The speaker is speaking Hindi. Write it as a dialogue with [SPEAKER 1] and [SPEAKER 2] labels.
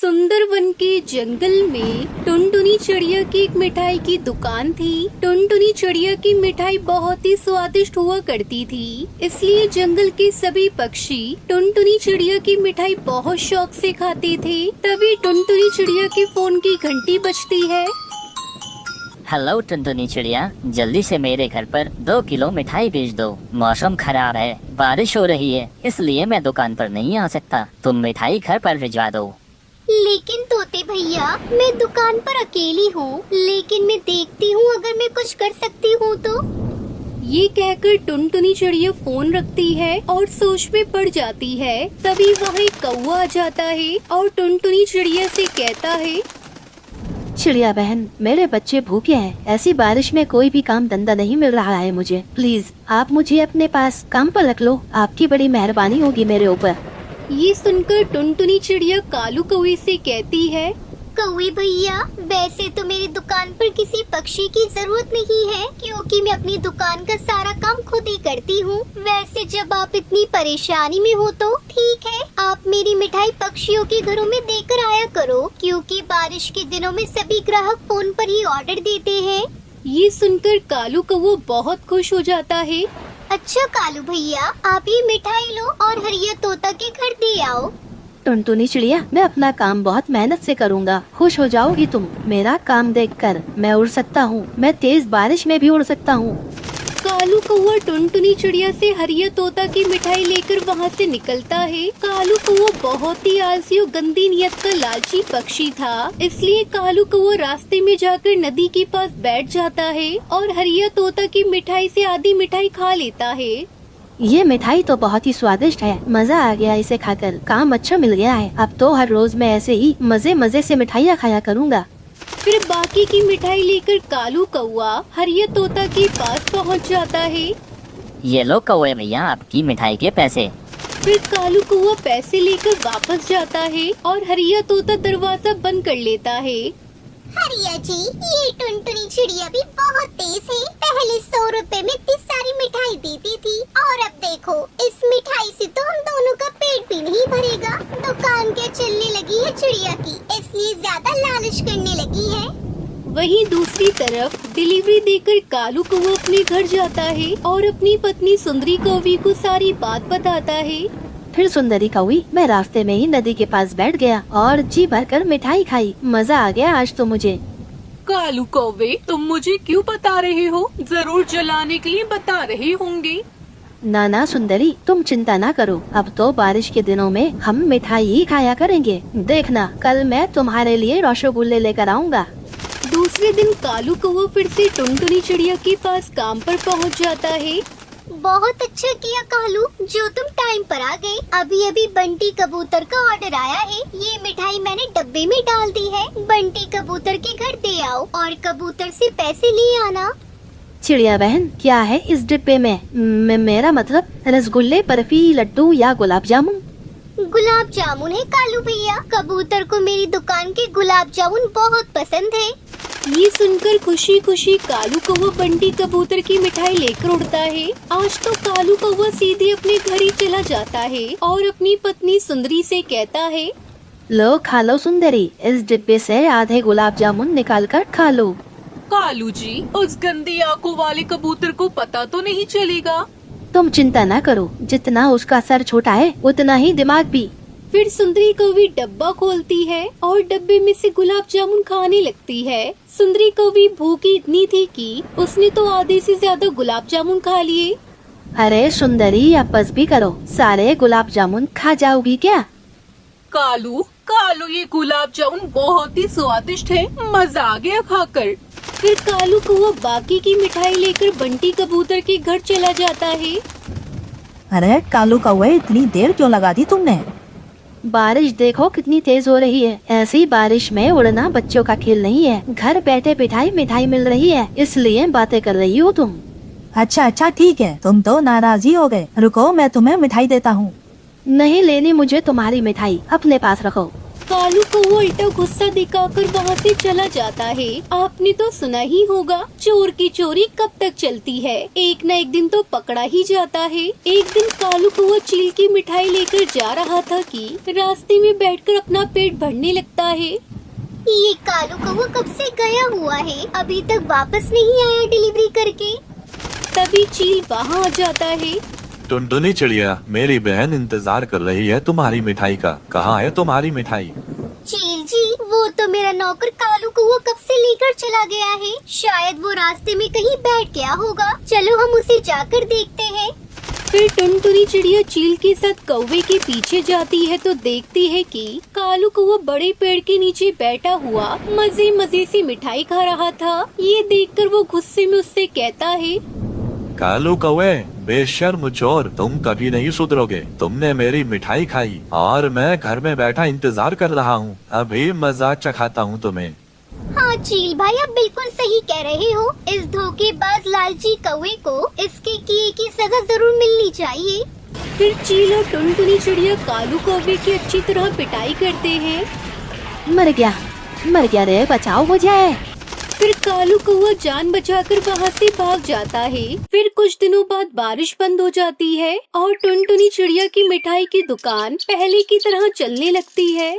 [SPEAKER 1] सुंदरवन के जंगल में टुनटुनी चिड़िया की एक मिठाई की दुकान थी। टुनटुनी चिड़िया की मिठाई बहुत ही स्वादिष्ट हुआ करती थी, इसलिए जंगल के सभी पक्षी टुनटुनी चिड़िया की मिठाई बहुत शौक से खाते थे। तभी टुनटुनी चिड़िया के फोन की घंटी बजती है।
[SPEAKER 2] हेलो टुनटुनी चिड़िया, जल्दी से मेरे घर पर 2 किलो मिठाई भेज दो। मौसम खराब है, बारिश हो रही है, इसलिए मैं दुकान पर नहीं आ सकता। तुम मिठाई घर पर भिजवा दो।
[SPEAKER 3] लेकिन तोते भैया, मैं दुकान पर अकेली हूँ, लेकिन मैं देखती हूँ अगर मैं कुछ कर सकती हूँ तो।
[SPEAKER 1] ये कहकर टुनटुनी चिड़िया फोन रखती है और सोच में पड़ जाती है। तभी वहाँ एक कौवा आ जाता है और टुनटुनी चिड़िया से कहता है,
[SPEAKER 4] चिड़िया बहन, मेरे बच्चे भूखे हैं। ऐसी बारिश में कोई भी काम धंधा नहीं मिल रहा है मुझे। प्लीज आप मुझे अपने पास काम पर रख लो। आपकी बड़ी मेहरबानी होगी मेरे ऊपर।
[SPEAKER 1] ये सुनकर टुनटुनी चिड़िया कालू कौवे से कहती है,
[SPEAKER 3] कौवे भैया, वैसे तो मेरी दुकान पर किसी पक्षी की जरूरत नहीं है, क्योंकि मैं अपनी दुकान का सारा काम खुद ही करती हूँ। वैसे जब आप इतनी परेशानी में हो तो ठीक है, आप मेरी मिठाई पक्षियों के घरों में देकर आया करो, क्योंकि बारिश के दिनों में सभी ग्राहक फोन पर ही ऑर्डर देते हैं।
[SPEAKER 1] ये सुनकर कालू कौवा बहुत खुश हो जाता है।
[SPEAKER 3] अच्छा कालू भैया, आप ये मिठाई लो और हरिया तोता के घर दे आओ।
[SPEAKER 4] टुनटुनी चिड़िया, मैं अपना काम बहुत मेहनत से करूँगा। खुश हो जाओगी तुम मेरा काम देखकर। मैं उड़ सकता हूँ, मैं तेज बारिश में भी उड़ सकता हूँ।
[SPEAKER 1] कालू कौवा टुनटुनी चिड़िया से हरिया तोता की मिठाई लेकर वहाँ से निकलता है। कालू कौवा बहुत ही आलसी और गंदी नियत का लालची पक्षी था, इसलिए कालू कौवा रास्ते में जाकर नदी के पास बैठ जाता है और हरिया तोता की मिठाई से आधी मिठाई खा लेता है।
[SPEAKER 4] ये मिठाई तो बहुत ही स्वादिष्ट है, मजा आ गया इसे खाकर। काम अच्छा मिल गया है। अब तो हर रोज मैं ऐसे ही मजे मजे से मिठाइयाँ खाया करूँगा।
[SPEAKER 1] फिर बाकी की मिठाई लेकर कालू कौवा हरिया तोता के पास पहुंच जाता है।
[SPEAKER 2] ये लो कौवे भैया, आपकी मिठाई के पैसे।
[SPEAKER 1] फिर कालू कौवा पैसे लेकर वापस जाता है और हरिया तोता दरवाजा बंद कर लेता है।
[SPEAKER 3] हरिया जी, ये टुनटुनी चिड़िया भी बहुत तेज है। पहले 100 रुपए में इतनी सारी मिठाई देती थी, और अब देखो, इस मिठाई से तो हम दोनों का पेट भी नहीं भरेगा। दुकान क्या चलने लगी है चिड़िया की, इसलिए ज्यादा लालच करने लगी है।
[SPEAKER 1] वहीं दूसरी तरफ डिलीवरी देकर कालू कौवा अपने घर जाता है और अपनी पत्नी सुंदरी कौवी को सारी बात बताता है।
[SPEAKER 4] फिर सुंदरी कौवी, मैं रास्ते में ही नदी के पास बैठ गया और जी भरकर मिठाई खाई। मजा आ गया आज तो मुझे।
[SPEAKER 5] कालू कौवे, तुम मुझे क्यों बता रहे हो? जरूर जलाने के लिए बता रहे होंगे।
[SPEAKER 4] ना ना सुंदरी, तुम चिंता ना करो। अब तो बारिश के दिनों में हम मिठाई ही खाया करेंगे। देखना, कल मैं तुम्हारे लिए रसगुल्ले लेकर आऊँगा।
[SPEAKER 1] दूसरे दिन कालू कौवा फिर से टुनटुनी चिड़िया के पास काम पर पहुंच जाता है।
[SPEAKER 3] बहुत अच्छा किया कालू, जो तुम टाइम पर आ गए। अभी अभी बंटी कबूतर का ऑर्डर आया है। ये मिठाई मैंने डब्बे में डाल दी है। बंटी कबूतर के घर दे आओ और कबूतर से पैसे ले आना।
[SPEAKER 4] चिड़िया बहन, क्या है इस डिब्बे में? मेरा मतलब रसगुल्ले, बर्फी, लड्डू या गुलाब जामुन?
[SPEAKER 3] गुलाब जामुन है कालू भैया। कबूतर को मेरी दुकान के गुलाब जामुन बहुत पसंद है।
[SPEAKER 1] ये सुनकर खुशी खुशी कालू कौवा बंटी कबूतर की मिठाई लेकर उड़ता है। आज तो कालू कौवा सीधे अपने घर ही चला जाता है और अपनी पत्नी सुंदरी से कहता है,
[SPEAKER 4] लो खा लो सुंदरी, इस डिब्बे से आधे गुलाब जामुन निकाल कर खा लो।
[SPEAKER 5] कालू जी, उस गंदी आंखों वाले कबूतर को पता तो नहीं चलेगा?
[SPEAKER 4] तुम चिंता ना करो, जितना उसका सर छोटा है उतना ही दिमाग भी।
[SPEAKER 1] फिर सुंदरी कौवी डब्बा खोलती है और डब्बे में से गुलाब जामुन खाने लगती है। सुंदरी कौवी भूखी इतनी थी कि उसने तो आधे से ज्यादा गुलाब जामुन खा लिए।
[SPEAKER 4] अरे सुंदरी, अब बस भी करो, सारे गुलाब जामुन खा जाओगी क्या?
[SPEAKER 5] कालू कालू, ये गुलाब जामुन बहुत ही स्वादिष्ट है, मजा आ गया खाकर।
[SPEAKER 1] फिर कालू कौवा बाकी की मिठाई लेकर बंटी कबूतर के घर चला जाता है।
[SPEAKER 6] अरे कालू कौवे, इतनी देर क्यों लगा दी तुमने?
[SPEAKER 4] बारिश देखो कितनी तेज हो रही है। ऐसी बारिश में उड़ना बच्चों का खेल नहीं है। घर बैठे बिठाई मिठाई मिल रही है, इसलिए बातें कर रही हो तुम।
[SPEAKER 6] अच्छा अच्छा ठीक है, तुम तो नाराज ही हो गए। रुको, मैं तुम्हें मिठाई देता हूँ।
[SPEAKER 4] नहीं लेनी मुझे तुम्हारी मिठाई, अपने पास रखो।
[SPEAKER 1] कालू कौवा उल्टा गुस्सा दिखाकर वहाँ से चला जाता है। आपने तो सुना ही होगा, चोर की चोरी कब तक चलती है, एक न एक दिन तो पकड़ा ही जाता है। एक दिन कालू कौवा चील की मिठाई लेकर जा रहा था कि रास्ते में बैठकर अपना पेट भरने लगता है।
[SPEAKER 3] ये कालू कौवा कब से गया हुआ है, अभी तक वापस नहीं आया डिलीवरी करके।
[SPEAKER 1] तभी चील वहाँ आ जाता है।
[SPEAKER 7] टुनटुनी चिड़िया, मेरी बहन इंतजार कर रही है तुम्हारी मिठाई का। कहाँ है तुम्हारी मिठाई?
[SPEAKER 3] चील जी, वो तो मेरा नौकर कालू कौवा कब से लेकर चला गया है, शायद वो रास्ते में कहीं बैठ गया होगा। चलो हम उसे जाकर देखते हैं।
[SPEAKER 1] फिर टुनटुनी चिड़िया चील के साथ कौवे के पीछे जाती है तो देखती है कि कालू कौवा बड़े पेड़ के नीचे बैठा हुआ मजे मजे से मिठाई खा रहा था। ये देखकर वो गुस्से में उससे कहता है,
[SPEAKER 7] कालू कौवे, बेशर्म चोर, तुम कभी नहीं सुधरोगे। तुमने मेरी मिठाई खाई और मैं घर में बैठा इंतजार कर रहा हूँ। अभी मजा चखाता हूँ तुम्हें।
[SPEAKER 3] हाँ चील भाई, आप बिल्कुल सही कह रहे हो। इस धोखेबाज लालची कौवे को इसके किए की सजा जरूर मिलनी चाहिए।
[SPEAKER 1] फिर चील और टुनटुनी चिड़िया कालू कौवे की अच्छी तरह पिटाई करते हैं।
[SPEAKER 4] मर गया रे, बचाओ मुझे।
[SPEAKER 1] फिर कालू कौवा जान बचाकर वहाँ से भाग जाता है। फिर कुछ दिनों बाद बारिश बंद हो जाती है और टुनटुनी चिड़िया की मिठाई की दुकान पहले की तरह चलने लगती है।